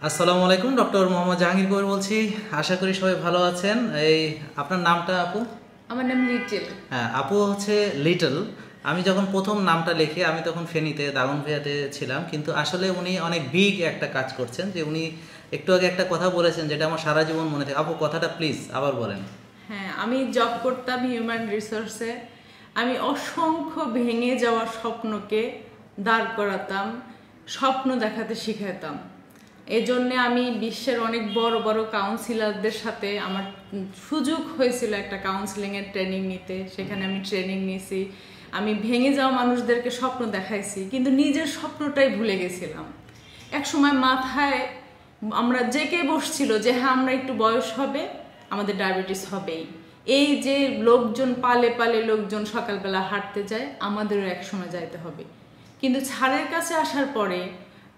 আসসালামু আলাইকুম, ডক্টর মোহাম্মদ জাহাঙ্গীর কবির বলছি। আশা করি সবাই ভালো আছেন। এই আপনার নামটা আপু? আমার নাম লিটল। হ্যাঁ, আপু হচ্ছে লিটল। আমি যখন প্রথম নামটা লিখি আমি তখন ফেনীতে দাগনভূঞাতে ছিলাম, কিন্তু আসলে উনি অনেক বিগ একটা কাজ করছেন। যে উনি একটু আগে একটা কথা বলেছেন যেটা আমার সারা জীবন মনে থাকে। আপু কথাটা প্লিজ আবার বলেন। হ্যাঁ, আমি জব করতাম হিউম্যান রিসোর্সে। আমি অসংখ্য ভেঙে যাওয়া স্বপ্নকে দাঁড় করাতাম, স্বপ্ন দেখাতে শিখাতাম। এজন্যে আমি বিশ্বের অনেক বড় বড় কাউন্সিলরদের সাথে আমার সুযোগ হয়েছিল একটা কাউন্সিলিংয়ের ট্রেনিং নিতে। সেখানে আমি ট্রেনিং নিয়েছি। আমি ভেঙে যাওয়া মানুষদেরকে স্বপ্ন দেখাইছি, কিন্তু নিজের স্বপ্নটাই ভুলে গেছিলাম। এক সময় মাথায় আমরা জেকে বসছিল যে হ্যাঁ, আমরা একটু বয়স হবে, আমাদের ডায়াবেটিস হবেই। এই যে লোকজন পালে পালে লোকজন সকালবেলা হাঁটতে যায়, আমাদেরও এক সময় যাইতে হবে। কিন্তু ছাড়ের কাছে আসার পরে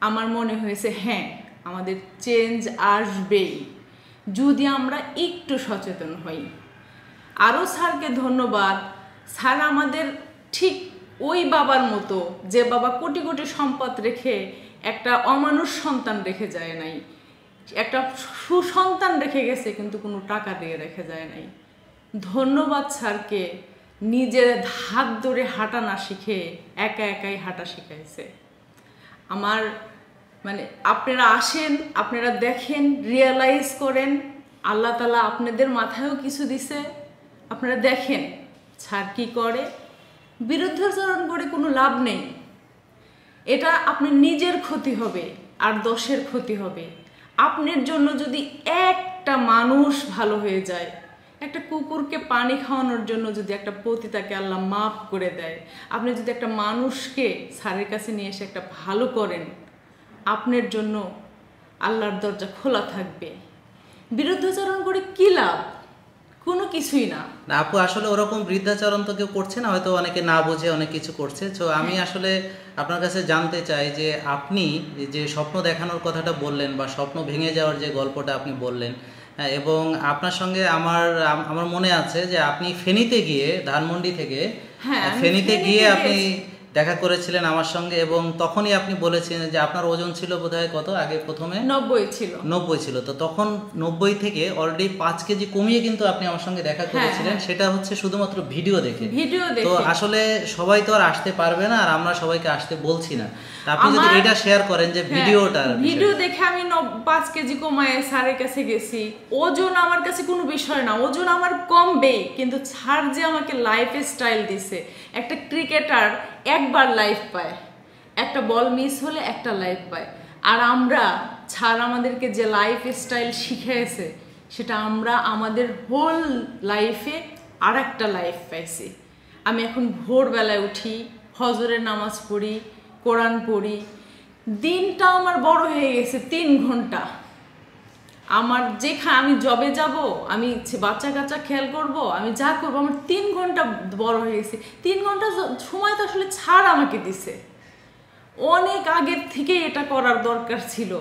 আমার মনে হয়েছে হ্যাঁ, আমাদের চেঞ্জ আসবেই যদি আমরা একটু সচেতন হই। আরও স্যারকে ধন্যবাদ। স্যার আমাদের ঠিক ওই বাবার মতো, যে বাবা কোটি কোটি সম্পদ রেখে একটা অমানুষ সন্তান রেখে যায় নাই, একটা সুসন্তান রেখে গেছে কিন্তু কোনো টাকা দিয়ে রেখে যায় নাই। ধন্যবাদ স্যারকে, নিজের হাত ধরে হাঁটা না শিখে একা একাই হাঁটা শিখাইছে। আমার মানে আপনারা আসেন, আপনারা দেখেন, রিয়েলাইজ করেন, আল্লাহ তাআলা আপনাদের মাথায়ও কিছু দিছে। আপনারা দেখেন স্যার কি করে। বিরুদ্ধাচরণ করে কোনো লাভ নেই। এটা আপনার নিজের ক্ষতি হবে আর দশের ক্ষতি হবে। আপনার জন্য যদি একটা মানুষ ভালো হয়ে যায়, একটা কুকুরকে পানি খাওয়ানোর জন্য যদি একটা পতিতাকে আল্লাহ মাফ করে দেয়, আপনি যদি একটা মানুষকে স্যারের কাছে নিয়ে এসে একটা ভালো করেন, আপনার জন্য আল্লাহর দরজা খোলা থাকবে। বিরুদ্ধাচরণ করে কি লাভ? কোনো কিছুই না। আপু আসলে ওরকম বৃদ্ধাচরণ তো কেউ করছে না, হয়তো অনেকে না বুঝে অনেক কিছু করছে। তো আমি আসলে আপনার কাছে জানতে চাই যে আপনি যে স্বপ্ন দেখানোর কথাটা বললেন বা স্বপ্ন ভেঙে যাওয়ার যে গল্পটা আপনি বললেন, এবং আপনার সঙ্গে আমার মনে আছে যে আপনি ফেনীতে গিয়ে, ধানমন্ডি থেকে ফেনীতে গিয়ে আপনি দেখা করেছিলেন আমার সঙ্গে, এবং তখনই আপনি বলেছিলেন যে আপনার ওজন ছিল বোধহয় কত আগে? প্রথমে 90 ছিল। তো তখন 90 থেকে অলরেডি 5 কেজি কমিয়ে কিন্তু আপনি আমার সঙ্গে দেখা করেছিলেন। সেটা হচ্ছে শুধুমাত্র ভিডিও দেখে। তো আসলে সবাই তো আর আসতে পারবে না, আর আমরা সবাইকে আসতে বলছি না। আপনি যদি এটা শেয়ার করেন যে ভিডিও দেখে আমি 5 কেজি কমায় স্যারের কাছে গেছি। ওজন আমার কাছে কোনো বিষয় না, ওজন আমার কমবেই, কিন্তু স্যার যে আমাকে লাইফ স্টাইল দিছে। একটা ক্রিকেটার একবার লাইফ পায়, একটা বল মিস হলে একটা লাইফ পায়, আর আমরা স্যার আমাদেরকে যে লাইফ স্টাইল শিখিয়েছে সেটা আমরা আমাদের হোল লাইফে আর একটা লাইফ পাইছি। আমি এখন ভোরবেলায় উঠি, ফজরের নামাজ পড়ি, কোরআন পড়ি। দিনটা আমার বড় হয়ে গেছে 3 ঘন্টা। আমার যেখানে আমি জবে যাব, আমি বাচ্চা কাচ্চা খেয়াল করব, আমি যা করবো, আমার 3 ঘন্টা বড় হয়ে গেছে। 3 ঘন্টা সময় তো আসলে ছাড় আমাকে দিছে। অনেক আগের থেকে এটা করার দরকার ছিল।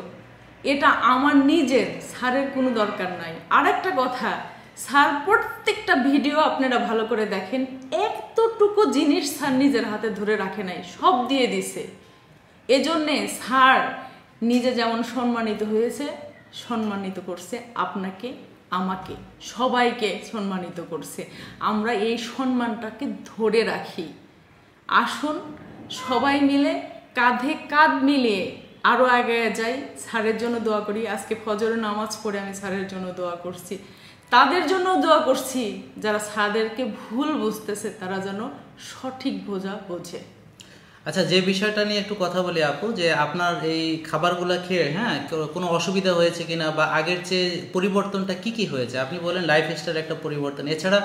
এটা আমার নিজের, স্যারের কোনো দরকার নাই। আর একটা কথা, স্যার প্রত্যেকটা ভিডিও আপনারা ভালো করে দেখেন, এতটুকু জিনিস স্যার নিজের হাতে ধরে রাখে নাই, সব দিয়ে দিছে। এজন্যে স্যার নিজে যেমন সম্মানিত হয়েছে, সম্মানিত করছে আপনাকে, আমাকে, সবাইকে সম্মানিত করছে। আমরা এই সম্মানটাকে ধরে রাখি। আসুন সবাই মিলে কাঁধে কাঁধ মিলিয়ে আরও আগে যাই, স্যারের জন্য দোয়া করি। আজকে ফজরের নামাজ পড়ে আমি স্যারের জন্য দোয়া করছি, তাদের জন্য দোয়া করছি যারা স্যারদেরকে ভুল বুঝতেছে, তারা যেন সঠিক বোঝে। আচ্ছা, যে বিষয়টা নিয়ে একটু কথা বলি আপু, যে আপনার এই খাবারগুলো খেয়ে কোনো অসুবিধা হয়েছে কিনা, বা আগের চেয়ে পরিবর্তনটা কি হয়েছে? আপনি বলেন লাইফস্টাইল একটা পরিবর্তন, এছাড়া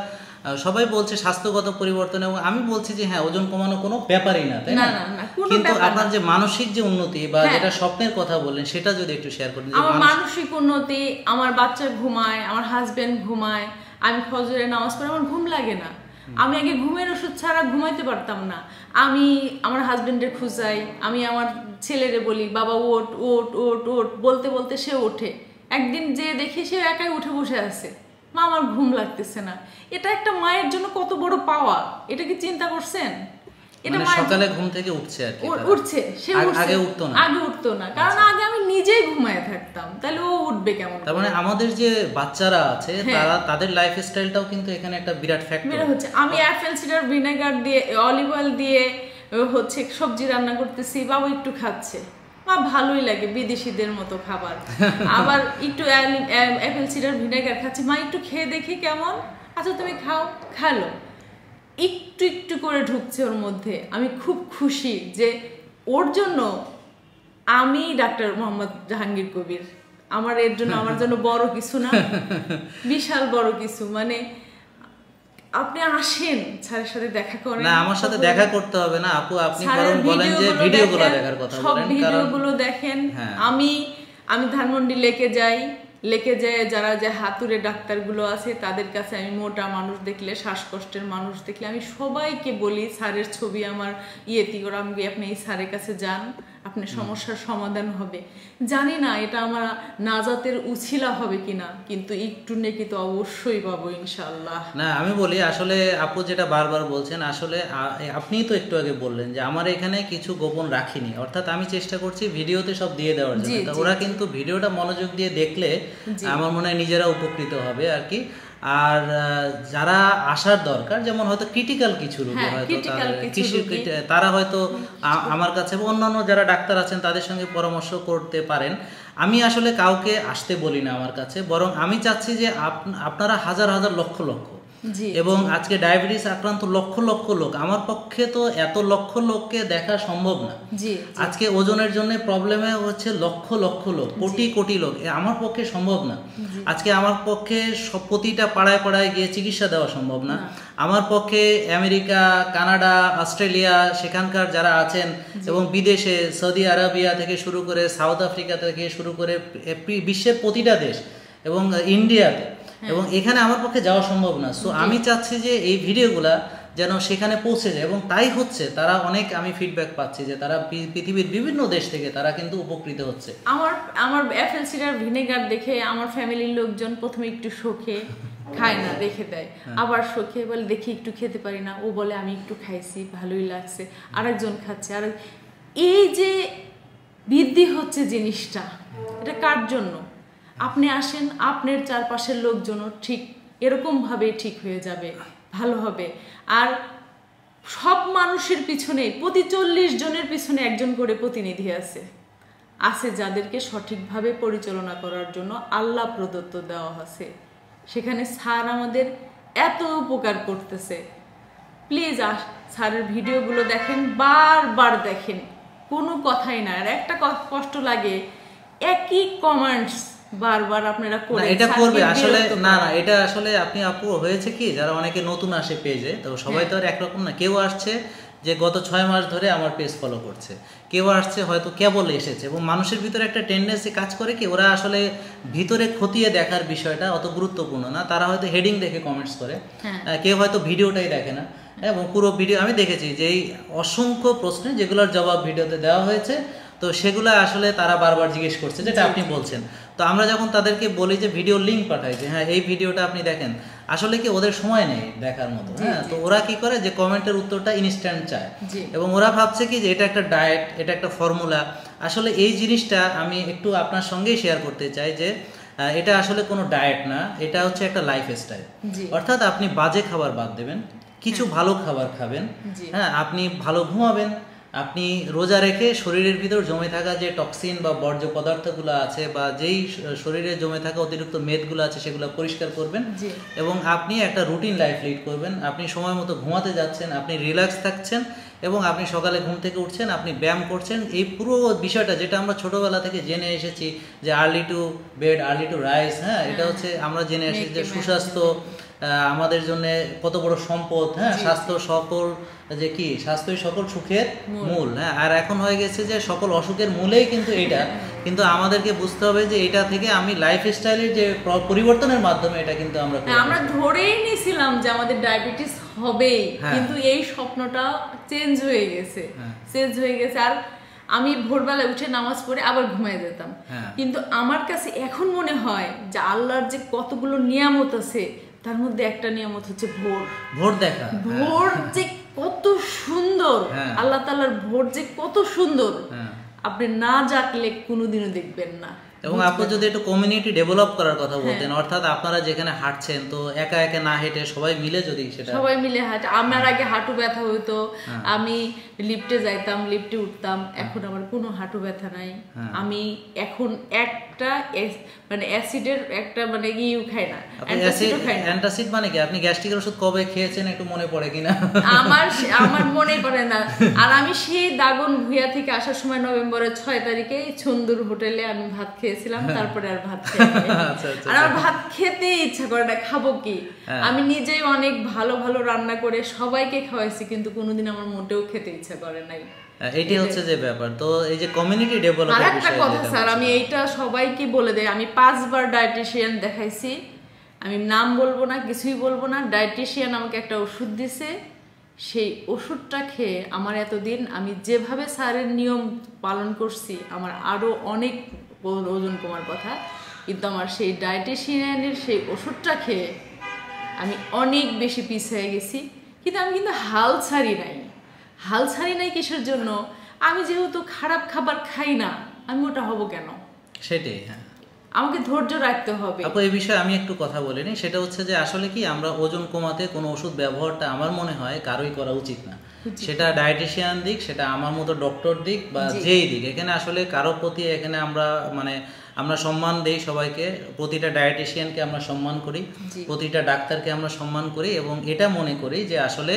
সবাই বলছে স্বাস্থ্যগত পরিবর্তন, এবং আমি বলছি যে হ্যাঁ, ওজন কমানো কোনো ব্যাপারই না, তাই না? কিন্তু আপনার যে মানসিক যে উন্নতি বা যেটা স্বপ্নের কথা বললেন, সেটা যদি একটু শেয়ার করেন। আমার মানসিক উন্নতি, আমার বাচ্চা ঘুমায়, আমার হাজবেন্ড ঘুমায়, আমি ফজরের নামাজ পড়ে আমার ঘুম লাগে না। আমি আগে ঘুমের ওষুধ ছাড়া ঘুমাইতে পারতাম না। আমি আমার হাজবেন্ডের খুঁজাই, আমি আমার ছেলেরে বলি বাবা ওঠ ওঠ ওঠ ওঠ, বলতে বলতে সে ওঠে। একদিন যে দেখি সে একাই উঠে বসে আছে, মা আমার ঘুম লাগতেছে না। এটা একটা মায়ের জন্য কত বড় পাওয়া, এটা কি চিন্তা করছেন? এটা সকালে ঘুম থেকে উঠছে, উঠছে, সে আগে উঠতো না, কারণ আগে আমি নিজেই ঘুমায় ঘুমায় থাকতাম, তাহলে ও উঠবে কেমন? তার মানে আমাদের যে বাচ্চারা আছে তারা তাদের লাইফস্টাইলটাও কিন্তু এখানে একটা বিরাট ফ্যাক্টর হচ্ছে। আমি অ্যাপেল সিডার ভিনেগার দিয়ে অলিভ অয়েল দিয়ে হচ্ছে সবজি রান্না করতেছি, বাবু একটু খাচ্ছে, বা ভালোই লাগে বিদেশিদের মতো খাবার। আবার একটু অ্যাপেল সিডার ভিনেগার খাচ্ছে, মা একটু খেয়ে দেখি কেমন, আচ্ছা তুমি খাও, খালো, একটু একটু করে ঢুকছে ওর মধ্যে। আমি খুব খুশি যে ওর জন্য আমি ডাক্তার মোহাম্মদ জাহাঙ্গীর কবির, আমার এর জন্য আমার জন্য বড় কিছু না, বিশাল বড় কিছু। মানে আপনি আসেন, স্যারের সাথে দেখা করেন। না, আমার সাথে দেখা করতে হবে না আপু, আপনি বরং বলেন যে ভিডিওগুলো দেখার কথা বলেন, সব ভিডিওগুলো দেখেন। আমি ধানমন্ডি লেকে যাই যারা যে হাতুড়ে ডাক্তারগুলো আছে তাদের কাছে আমি মোটা মানুষ দেখলে, শ্বাসকষ্টের মানুষ দেখলে আমি সবাইকে বলি স্যারের ছবি আমার ইয়েতি করে, আমি আপনি এই স্যারের কাছে যান, আপনার সমস্যার সমাধান হবে। জানি না এটা আমার নাজাতের উছিলা হবে কিনা, কিন্তু একটু নেকি তো অবশ্যই পাবো ইনশাআল্লাহ। না আমি বলি আসলে আপু যেটা বারবার বলছেন, আসলে আপনিই তো একটু আগে বললেন যে আমার এখানে কিছু গোপন রাখিনি, অর্থাৎ আমি চেষ্টা করছি ভিডিওতে সব দিয়ে দেওয়ার জন্য। ওরা কিন্তু ভিডিওটা মনোযোগ দিয়ে দেখলে আমার মনে হয় নিজেরা উপকৃত হবে আর কি। আর যারা আসার দরকার, যেমন হয়তো ক্রিটিক্যাল কিছু রোগী, হয়তো তারা হয়তো আমার কাছে অন্যান্য যারা ডাক্তার আছেন তাদের সঙ্গে পরামর্শ করতে পারেন। আমি আসলে কাউকে আসতে বলি না আমার কাছে, বরং আমি চাচ্ছি যে আপনারা হাজার হাজার লক্ষ লক্ষ এবং আজকে ডায়াবেটিস আক্রান্ত লক্ষ লক্ষ লোক, আমার পক্ষে তো এত লক্ষ লোককে দেখা সম্ভব না। আজকে ওজনের জন্য প্রবলেমে হচ্ছে লক্ষ লক্ষ লোক, কোটি কোটি লোক, আমার পক্ষে সম্ভব না। আজকে আমার পক্ষে প্রতিটা পাড়ায় পাড়ায় গিয়ে চিকিৎসা দেওয়া সম্ভব না। আমার পক্ষে আমেরিকা, কানাডা, অস্ট্রেলিয়া সেখানকার যারা আছেন এবং বিদেশে সৌদি আরবিয়া থেকে শুরু করে সাউথ আফ্রিকা থেকে শুরু করে বিশ্বের প্রতিটা দেশ এবং ইন্ডিয়াতে, এবং এখানে আমার পক্ষে যাওয়া সম্ভব না। সো আমি চাচ্ছি যে এই ভিডিওগুলা যেন সেখানে পৌঁছে যায়, এবং তাই হচ্ছে। তারা অনেক, আমি ফিডব্যাক পাচ্ছি যে তারা পৃথিবীর বিভিন্ন দেশ থেকে তারা কিন্তু উপকৃত হচ্ছে। আমার অ্যাপেল সিডার ভিনেগার দেখে আমার ফ্যামিলির লোকজন প্রথমে একটু শোকে খায় না, রেখে দেয়, আবার শোকে বলে দেখি একটু খেতে পারি না, ও বলে আমি একটু খাইছি ভালোই লাগছে, আরেকজন খাচ্ছে। আর এই যে বৃদ্ধি হচ্ছে জিনিসটা, এটা কার জন্য? আপনি আসেন, আপনার চারপাশের লোকজনও ঠিক এরকমভাবেই ঠিক হয়ে যাবে, ভালো হবে। আর সব মানুষের পিছনে, প্রতি 40 জনের পিছনে একজন করে প্রতিনিধি আছে যাদেরকে সঠিকভাবে পরিচালনা করার জন্য আল্লাহ প্রদত্ত দেওয়া আছে। সেখানে স্যার আমাদের এত উপকার করতেছে। প্লিজ স্যারের ভিডিওগুলো দেখেন, বারবার দেখেন, কোনো কথাই না। আর একটা কষ্ট লাগে, একই কমেন্টস বারবার আপনারা করে, এটা করবে আসলে না, এটা আসলে আপনি আপু হয়েছে কি, যারা অনেকে নতুন আসে পেজে, তো সবাই তো আর একরকম না। কেউ আসছে যে গত 6 মাস ধরে আমার পেজ ফলো করছে, কেউ আসছে হয়তো কেবল এসেছে, এবং মানুষের ভিতরে একটা টেন্ডেন্সি কাজ করে কি, ওরা আসলে ভিতরে খতিয়ে দেখার বিষয়টা অত গুরুত্বপূর্ণ না। তারা হয়তো হেডিং দেখে কমেন্টস করে, কেউ হয়তো ভিডিওটাই দেখে না। এবং পুরো ভিডিও আমি দেখেছি যে এই অসংখ্য প্রশ্নে যেগুলোর জবাব ভিডিওতে দেওয়া হয়েছে, তো সেগুলো আসলে তারা বারবার জিজ্ঞেস করছে, যেটা আপনি বলছেন। তো আমরা যখন তাদেরকে বলি যে ভিডিও লিঙ্ক পাঠাই যে হ্যাঁ এই ভিডিওটা আপনি দেখেন, আসলে কি ওদের সময় নেই দেখার মতো। হ্যাঁ, তো ওরা কি করে যে কমেন্টের উত্তরটা ইনস্ট্যান্ট চায়, এবং ওরা ভাবছে কি যে এটা একটা ডায়েট, এটা একটা ফর্মুলা। আসলে এই জিনিসটা আমি একটু আপনার সঙ্গেই শেয়ার করতে চাই যে এটা আসলে কোনো ডায়েট না, এটা হচ্ছে একটা লাইফস্টাইল। অর্থাৎ আপনি বাজে খাবার বাদ দেবেন, কিছু ভালো খাবার খাবেন, হ্যাঁ, আপনি ভালো ঘুমাবেন, আপনি রোজা রেখে শরীরের ভিতর জমে থাকা যে টক্সিন বা বর্জ্য পদার্থগুলো আছে, বা যেই শরীরে জমে থাকা অতিরিক্ত মেদগুলো আছে, সেগুলো পরিষ্কার করবেন, এবং আপনি একটা রুটিন লাইফ লিড করবেন। আপনি সময় মতো ঘুমাতে যাচ্ছেন, আপনি রিল্যাক্স থাকছেন, এবং আপনি সকালে ঘুম থেকে উঠছেন, আপনি ব্যায়াম করছেন। এই পুরো বিষয়টা যেটা আমরা ছোটোবেলা থেকে জেনে এসেছি যে early to bed early to rise, হ্যাঁ, এটা হচ্ছে আমরা জেনে এসেছি যে সুস্বাস্থ্য আমাদের জন্য কত বড় সম্পদ। হ্যাঁ, স্বাস্থ্য সকল যে কি, স্বাস্থ্যই সকল সুখের মূল। হ্যাঁ, আর এখন হয়ে গেছে যে সকল অসুখের মূলেই কিন্তু এটা। কিন্তু আমাদেরকে বুঝতে হবে যে এটা থেকে আমি লাইফস্টাইলের যে পরিবর্তনের মাধ্যমে এটা কিন্তু আমরা ধরেই নিয়েছিলাম যে আমাদের ডায়াবেটিস হবেই, কিন্তু এই স্বপ্নটা চেঞ্জ হয়ে গেছে। আর আমি ভোরবেলা উঠে নামাজ পড়ে আবার ঘুমিয়ে যেতাম। কিন্তু আমার কাছে এখন মনে হয় যে আল্লাহর যে কতগুলো নিয়ামত আছে, তার মধ্যে একটা নিয়ামত হচ্ছে ভোর দেখা। ভোর যে কত সুন্দর, আল্লাহ তাআলার ভোর যে কত সুন্দর। আপনি না জাগলে কোনোদিনও দেখবেন না। এবং আপনি যদি একটু কমিউনিটি ডেভেলপ করার কথা বলতেন, অর্থাৎ আপনারা যেখানে হাঁটছেন তো একা একা না হেঁটে সবাই মিলে যদি সেটা সবাই মিলে হাঁটে। আমার আগে হাঁটু ব্যথা হইতো, আমি লিফটে যাইতাম, লিফটে উঠতাম, এখন আমার কোনো হাঁটু ব্যথা নাই। আমি এখন একটা মানে অ্যাসিডের একটা মানে ইউ খাই না, অ্যান্টাসিড মানে কি? আপনি গ্যাস্ট্রিকের ওষুধ কবে খেয়েছেন একটু মনে পড়ে কিনা? আমার মনে পড়ে না। আর আমি সেই দাগন ভুঁইয়া থেকে আসার সময় নভেম্বরের 6 তারিখে ছন্দুর হোটেলে আমি ভাত খেয়েছিলাম, তারপরে আর ভাত খাইনি। আর আমার ভাত খেতে ইচ্ছা করে না, খাবো কি? আমি নিজেই অনেক ভালো ভালো রান্না করে সবাইকে খাওয়াইছি, কিন্তু কোনোদিন আমার মোটেও খেতে ইচ্ছা করে নাই। এইটাই হচ্ছে যে ব্যাপার। তো এই যে কমিউনিটি ডেভেলপমেন্ট, আর একটা কথা স্যার, আমি এইটা সবাইকে বলে দেই, আমি 5 বার ডায়েটিশিয়ান দেখাইছি, আমি নাম বলবো না, কিছুই বলবো না। ডায়েটিশিয়ান আমাকে একটা ওষুধ দিছে, সেই ওষুধটা খেয়ে আমার এতদিন আমি যেভাবে স্যারের নিয়ম পালন করছি, আমার আরো অনেক ওজন কমার কথা, কিন্তু আমার সেই ডায়েটিশিয়ানের সেই ওষুধটা খেয়ে আমি অনেক বেশি পিছিয়ে গেছি। কিন্তু আমি কিন্তু হাল ছাড়ি নাই কিসের জন্য? আমি যেহেতু খারাপ খাবার খাই না, আমি ওটা হব কেন? সেটাই। হ্যাঁ, আমাকে ধৈর্য রাখতে হবে। আপু এই বিষয়ে আমি একটু কথা বলিনি, সেটা হচ্ছে যে আসলে কি আমরা ওজন কমাতে কোনো ওষুধ ব্যবহারটা আমার মনে হয় কারোই করা উচিত না। সেটা ডায়েটিশিয়ান দিক, সেটা আমার মতো ডক্টর দিক বা যেই দিক, এখানে আসলে কারো প্রতি এখানে আমরা সম্মান দেই সবাইকে। প্রতিটা ডায়েটিশিয়ানকে আমরা সম্মান করি, প্রতিটা ডাক্তারকে আমরা সম্মান করি, এবং এটা মনে করি যে আসলে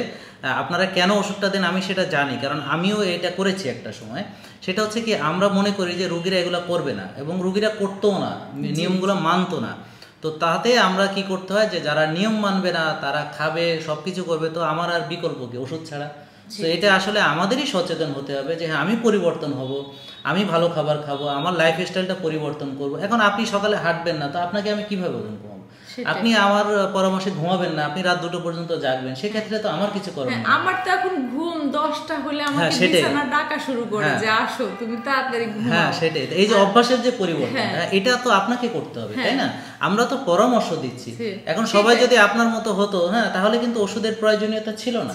আপনারা কেন ওষুধটা দেন আমি সেটা জানি, কারণ আমিও এটা করেছি একটা সময়। সেটা হচ্ছে কি, আমরা মনে করি যে রুগীরা এগুলো করবে না, এবং রুগীরা করতেও না, নিয়মগুলো মানতো না। তো তাতে আমরা কি করতে হয়, যে যারা নিয়ম মানবে না তারা খাবে, সবকিছু করবে, তো আমার আর বিকল্প কি ওষুধ ছাড়া? তো এটা আসলে আমাদেরই সচেতন হতে হবে যে হ্যাঁ, আমি পরিবর্তন হব, আমি ভালো খাবার খাবো, আমার লাইফ স্টাইলটা পরিবর্তন করবো। এখন আপনি সকালে হাঁটবেন না, তো আপনাকে আমি কিভাবে ওজন কমাবো? আপনি আমার পরামর্শে ঘুমাবেন না, আপনি রাত 2টো পর্যন্ত জাগবেন, সেক্ষেত্রে তো আমার কিছু করার নেই। আমার তো এখন ঘুম 10টা হলে আমাকে বিছানা ডাকা শুরু করে যে আসো তুমি তাড়াতাড়ি ঘুমাও। হ্যাঁ, সেটাই। এই যে অভ্যাসের যে পরিবর্তন, এটা তো আপনাকে করতে হবে, তাই না? আমরা তো পরামর্শ দিচ্ছি। এখন সবাই যদি আপনার মতো হতো, হ্যাঁ, তাহলে কিন্তু ওষুধের প্রয়োজনীয়তা ছিল না।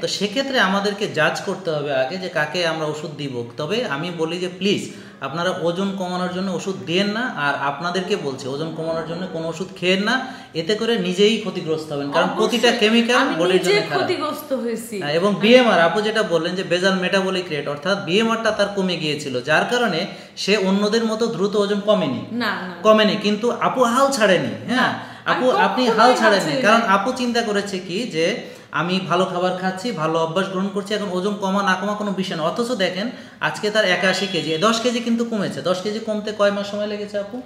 তো সেক্ষেত্রে আমাদেরকে জাজ করতে হবে আগে যে কাকে আমরা ওষুধ দিব। তবে আমি বলি যে প্লিজ আপনারা ওজন কমানোর জন্য ওষুধ দেন না, আর আপনাদেরকে বলছি ওজন কমানোর জন্য কোনো ওষুধ খেয়েন না, এতে করে নিজেই ক্ষতিগ্রস্ত হবেন, কারণ প্রতিটা কেমিক্যাল বডির জন্য খারাপ। ক্ষতিগ্রস্ত হয়েছি। এবং বিএমআর, আপু যেটা বললেন যে বেজাল মেটাবলিক রেট, অর্থাৎ বিএমআরটা তার কমে গিয়েছিল, যার কারণে সে অন্যদের মতো দ্রুত ওজন কমেনি, কিন্তু আপু হাল ছাড়েনি। হ্যাঁ আপু, আপনি হাল ছাড়েননি, কারণ আপু চিন্তা করেছে কি যে আমি ভালো খাবার খাচ্ছি, ভালো অভ্যাস গ্রহণ করছি, এখন ওজন কমা না কমা কোনো বিষয় না। অথচ দেখেন আজকে তার 81 কেজি, 10 কেজি কিন্তু কমেছে। 10 কেজি কমতে কয় মাস সময় লেগেছে আপু?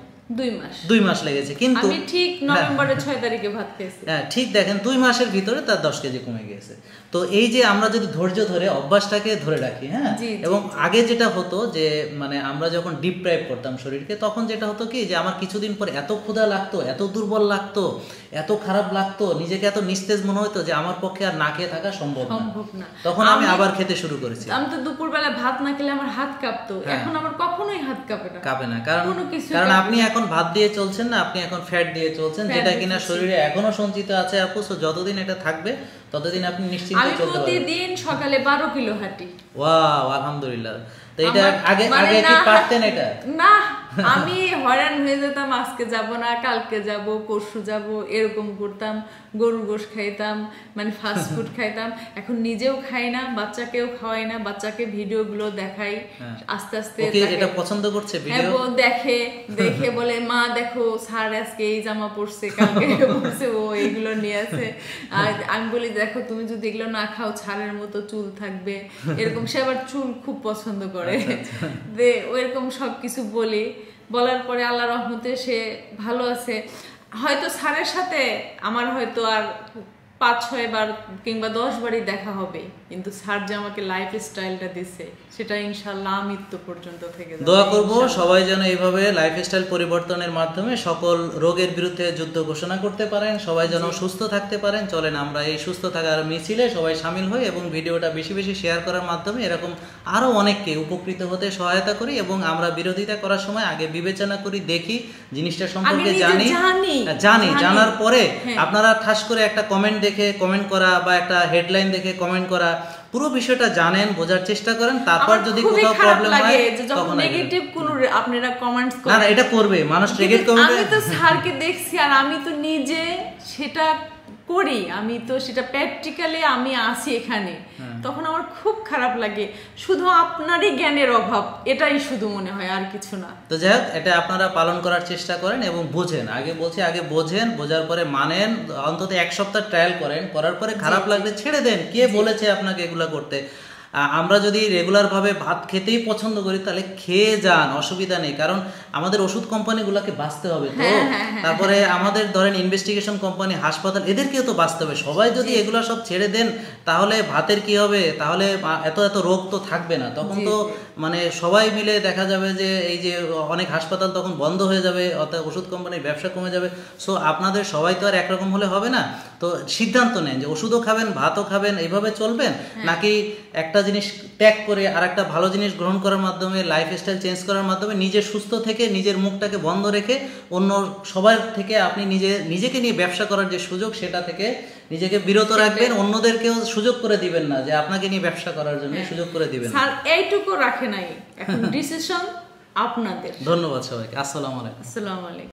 2 মাস লেগেছে। কিন্তু আমি ঠিক নভেম্বরের 6 তারিখে ভাত খেয়েছি। হ্যাঁ, ঠিক দেখেন 2 মাসের ভিতরে তার 10 কেজি কমে গিয়েছে। তো এই যে আমরা যদি ধৈর্য ধরে অভ্যাসটাকে ধরে রাখি, হ্যাঁ, এবং আগে যেটা হতো যে মানে আমরা যখন ডিপ্রাইভ করতাম শরীরকে, তখন যেটা হতো কি যে আমার কিছুদিন পর এত ক্ষুধা লাগতো, এত দুর্বল লাগতো, এত খারাপ লাগতো, নিজেকে এত নিস্তেজ মনে হতো যে আমার পক্ষে আর না খেয়ে থাকা সম্ভব না। তখন আমি আবার খেতে শুরু করেছি। আমি তো দুপুরবেলা ভাত না খেলে আমার হাত কাঁপতো, এখন আমার কখনোই হাত কাঁপে না। কারণ আপনি এখন ভাত দিয়ে চলছেন না, আপনি এখন ফ্যাট দিয়ে চলছেন, যেটা কিনা শরীরে এখনো সঞ্চিত আছে আপু। যতদিন এটা থাকবে ততদিন আপনি নিশ্চিন্তে চলতে পারবেন। আমি প্রতিদিন সকালে 12 কিলো হাঁটি। ওয়াও, আলহামদুলিল্লাহ। তো এটা আগে কি পারতেন? এটা না, আমি হয়রান হয়ে যেতাম, আজকে যাব না, কালকে যাব, পরশু যাব, এরকম করতাম। গরুর গোশ খাইতাম, মানে ফাস্ট ফুড খাইতাম। এখন নিজেও খাই না, বাচ্চাকেও খাওয়াই না, বাচ্চাকে ভিডিওগুলো দেখাই। আস্তে আস্তে এটা পছন্দ করছে ভিডিও, দেখে বলে মা দেখো স্যার আজকে এই জামা পরছে, কালকে পরছে, ও এইগুলো নিয়ে আছে। আর আমি বলি দেখো তুমি যদি এগুলো না খাও ছাড়ের মতো চুল থাকবে, এরকম। সে আবার চুল খুব পছন্দ করে, ওইরকম সবকিছু বলার পরে আল্লাহ রহমতে সে ভালো আছে। হয়তো স্যারের সাথে আমার হয়তো আর 5-6 বার কিংবা 10 বারই দেখা হবে, কিন্তু স্যার যে আমাকে লাইফ স্টাইলটা দিছে সেটা ইনশাআল্লাহ মৃত্যু পর্যন্ত থেকে যাবে। দোয়া করব সবাই যেন এইভাবে লাইফস্টাইল পরিবর্তনের মাধ্যমে সকল রোগের বিরুদ্ধে যুদ্ধ ঘোষণা করতে পারেন, সবাই যেন সুস্থ থাকতে পারেন। চলেন আমরা এই সুস্থ থাকার মিছিলে সবাই শামিল হই এবং ভিডিওটা বেশি বেশি শেয়ার করার মাধ্যমে এরকম আরো অনেককে উপকৃত হতে সহায়তা করি, এবং আমরা বিরোধিতা করার সময় আগে বিবেচনা করি, দেখি জিনিসটা সম্পর্কে জানার পরে আপনারা ঠাস করে একটা কমেন্ট দেখে কমেন্ট করা বা একটা হেডলাইন দেখে কমেন্ট করা পুরো বিষয়টা জানেন, বোঝার চেষ্টা করেন, তারপর আমার যদি খুবই কোথাও খারাপ প্রবলেম লাগে হয় যে যখন তখন নেগেটিভ কোনো আপনারা কমেন্টস না করেন। না, এটা করবে মানুষ, রেগেট কিন্তু করবে। আমি তো স্যারকে দেখছি আর আমি তো নিজে সেটা করি, আমি তো সেটা প্র্যাকটিক্যালি আমি আসি এখানে, তখন আমার খুব খারাপ লাগে। শুধু আপনারই জ্ঞানের অভাব, এটাই শুধু মনে হয়, আর কিছু না। তো যাই হোক, এটা আপনারা পালন করার চেষ্টা করেন এবং বোঝেন, আগে বলছি আগে বোঝেন, বোঝার পরে মানেন, অন্তত 1 সপ্তাহ ট্রায়াল করেন, করার পরে খারাপ লাগলে ছেড়ে দেন। কে বলেছে আপনাকে এগুলা করতে? আমরা যদি রেগুলার ভাবে ভাত খেতেই পছন্দ করি তাহলে খেয়ে যান, অসুবিধা নেই, কারণ আমাদের ওষুধ কোম্পানিগুলোকে বাঁচতে হবে তো। তারপরে আমাদের ধরেন ইনভেস্টিগেশন কোম্পানি, হাসপাতাল, এদেরকেও তো বাঁচতে হবে। সবাই যদি এগুলো সব ছেড়ে দেন তাহলে ভাতের কি হবে? তাহলে এত এত রোগ তো থাকবে না, তখন তো মানে সবাই মিলে দেখা যাবে যে এই যে অনেক হাসপাতাল তখন বন্ধ হয়ে যাবে, অর্থাৎ ওষুধ কোম্পানির ব্যবসা কমে যাবে। সো আপনাদের সবাই তো আর একরকম হলে হবে না। তো সিদ্ধান্ত নেন যে ওষুধও খাবেন, ভাতও খাবেন, এইভাবে চলবেন, নাকি একটা জিনিস ত্যাগ করে আর একটা ভালো জিনিস গ্রহণ করার মাধ্যমে, লাইফস্টাইল চেঞ্জ করার মাধ্যমে নিজে সুস্থ থেকে নিজের মুখটাকে বন্ধ রেখে অন্য সবার থেকে আপনি নিজেকে নিয়ে ব্যবসা করার যে সুযোগ, সেটা থেকে নিজেকে বিরত রাখবেন, অন্যদেরকেও সুযোগ করে দিবেন না যে আপনাকে নিয়ে ব্যবসা করার জন্য সুযোগ করে দিবেন। স্যার এইটুকু রাখে নাই, এখন ডিসিশন আপনাদের। ধন্যবাদ সবাইকে। আসসালামু আলাইকুম। আসসালামু আলাইকুম।